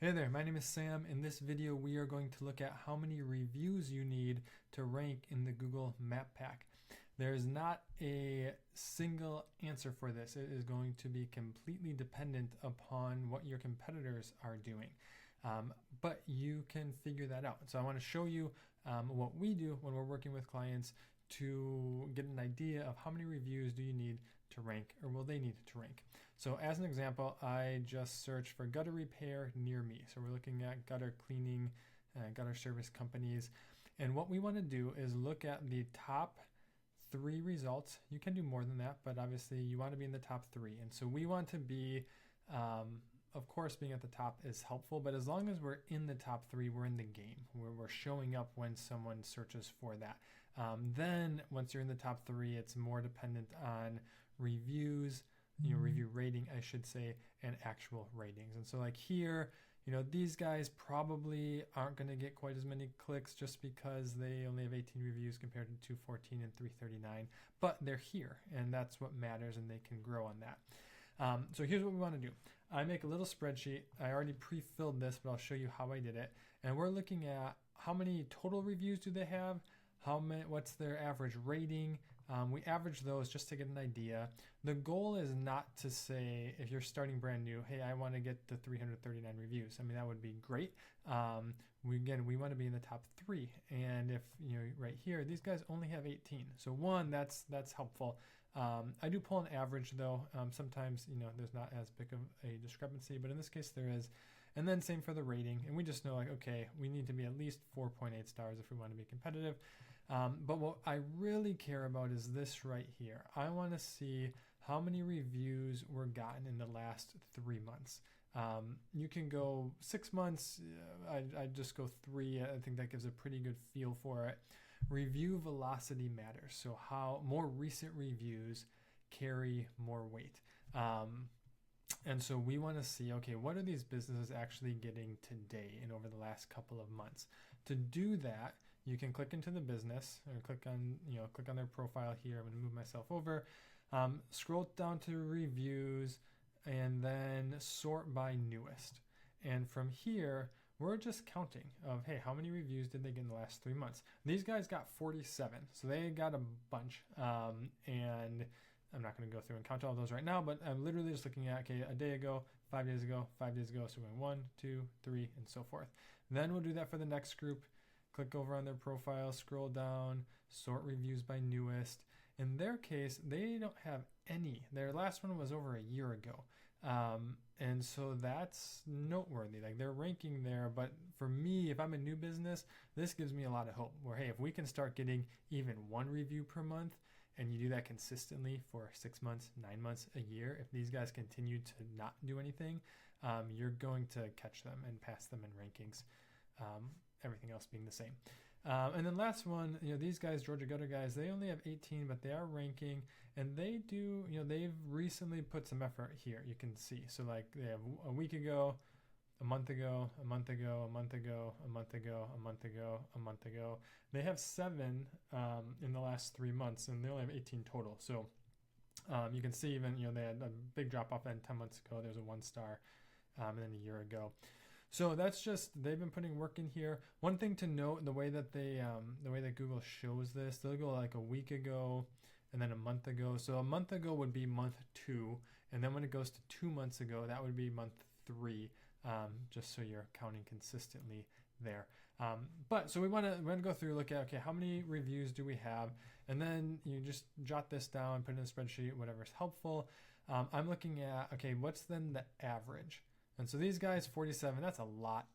Hey there, my name is Sam. In this video, we are going to look at how many reviews you need to rank in the Google Map Pack. There is not a single answer for this. It is going to be completely dependent upon what your competitors are doing. But you can figure that out. So I want to show you what we do when we're working with clients to get an idea of how many reviews do you need to rank, or will they need to rank. So as an example, I just searched for gutter repair near me. So we're looking at gutter cleaning, gutter service companies. And what we want to do is look at the top 3 results. You can do more than that, but obviously you want to be in the top 3. And so we want to be, of course, being at the top is helpful, but as long as we're in the top 3, we're in the game, where we're showing up when someone searches for that. Then once you're in the top 3, it's more dependent on reviews, review rating, I should say, and actual ratings. And so like here, these guys probably aren't going to get quite as many clicks just because they only have 18 reviews compared to 214 and 339, but they're here, and that's what matters, and they can grow on that. So here's what we want to do. I make a little spreadsheet. I already pre-filled this, but I'll show you how I did it. And we're looking at how many total reviews do they have, what's their average rating. We average those just to get an idea. The goal is not to say, if you're starting brand new, hey, I want to get to 339 reviews. I mean, that would be great. We want to be in the top 3. And if, right here, these guys only have 18. So one, that's helpful. I do pull an average though. Sometimes, there's not as big of a discrepancy, but in this case there is. And then same for the rating. And we just know okay, we need to be at least 4.8 stars if we want to be competitive. But what I really care about is this right here. I want to see how many reviews were gotten in the last 3 months. You can go 6 months. I just go 3. I think that gives a pretty good feel for it. Review velocity matters. So how more recent reviews carry more weight. And so we want to see, okay, what are these businesses actually getting today and over the last couple of months? To do that, you can click into the business or click on their profile here. I'm going to move myself over, scroll down to reviews, and then sort by newest. And from here, we're just counting of, hey, how many reviews did they get in the last 3 months? These guys got 47, so they got a bunch. And I'm not going to go through and count all those right now, but I'm literally just looking at, okay, a day ago, 5 days ago, 5 days ago. So we're going 1, 2, 3, and so forth. Then we'll do that for the next group. Click over on their profile, scroll down, sort reviews by newest. In their case, they don't have any. Their last one was over a year ago. And so that's noteworthy. Like they're ranking there, but for me, if I'm a new business, this gives me a lot of hope where, hey, if we can start getting even 1 review per month, and you do that consistently for 6 months, 9 months, a year, if these guys continue to not do anything, you're going to catch them and pass them in rankings, everything else being the same. And then last one, these guys, Georgia Gutter guys, they only have 18, but they are ranking, and they do, they've recently put some effort here, you can see. So like they have a week ago, a month ago, a month ago, a month ago, a month ago, a month ago, a month ago. They have 7 in the last 3 months, and they only have 18 total. So you can see even, they had a big drop off then 10 months ago. There's a 1 star, and then a year ago. So that's just, they've been putting work in here. One thing to note, the way that Google shows this, they'll go like a week ago and then a month ago. So a month ago would be month 2. And then when it goes to 2 months ago, that would be month 3. Just so you're counting consistently there. But so we want to go through, look at, okay, how many reviews do we have? And then you just jot this down, put it in a spreadsheet, whatever's helpful. I'm looking at, okay, what's then the average? And so these guys, 47, that's a lot.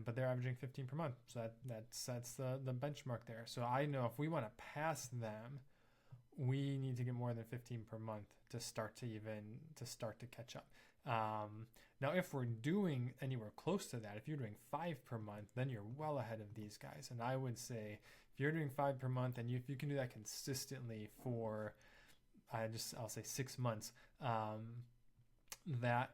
But they're averaging 15 per month. So that sets the benchmark there. So I know if we want to pass them, we need to get more than 15 per month to start to catch up. Now, if we're doing anywhere close to that, if you're doing 5 per month, then you're well ahead of these guys. And I would say if you're doing 5 per month and if you can do that consistently for, I'll say 6 months, that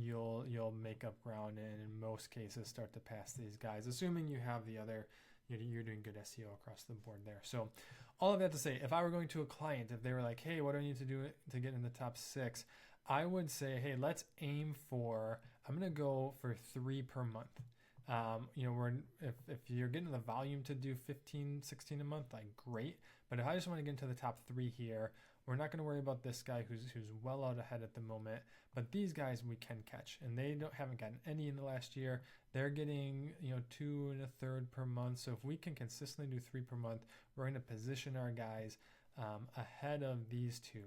you'll make up ground and in most cases start to pass these guys, assuming you have the other, you're doing good SEO across the board there. So all of that to say, if I were going to a client, if they were like, hey, what do I need to do to get in the top 6? I would say, hey, let's aim for I'm going to go for 3 per month. If you're getting the volume to do 15, 16 a month, like great. But if I just want to get into the top 3 here, we're not going to worry about this guy who's well out ahead at the moment. But these guys we can catch, and they haven't gotten any in the last year. They're getting 2 1/3 per month. So if we can consistently do 3 per month, we're going to position our guys ahead of these two.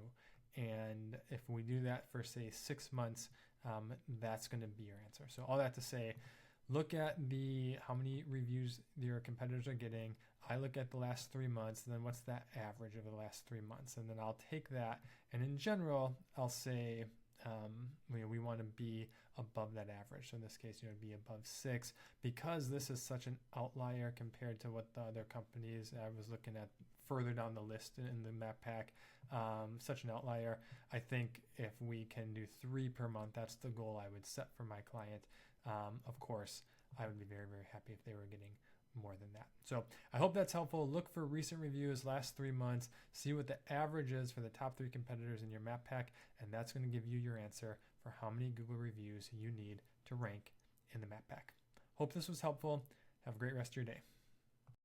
And if we do that for say 6 months, that's going to be your answer. So all that to say, look at how many reviews your competitors are getting. I look at the last 3 months, and then what's that average over the last 3 months, and then I'll take that, and in general I'll say we want to be above that average. So in this case, be above 6, because this is such an outlier compared to what the other companies I was looking at further down the list in the map pack. Such an outlier. I think if we can do 3 per month, that's the goal I would set for my client. Of course, I would be very, very happy if they were getting more than that. So I hope that's helpful. Look for recent reviews, last 3 months, see what the average is for the top 3 competitors in your map pack, and that's going to give you your answer for how many Google reviews you need to rank in the map pack. Hope this was helpful. Have a great rest of your day.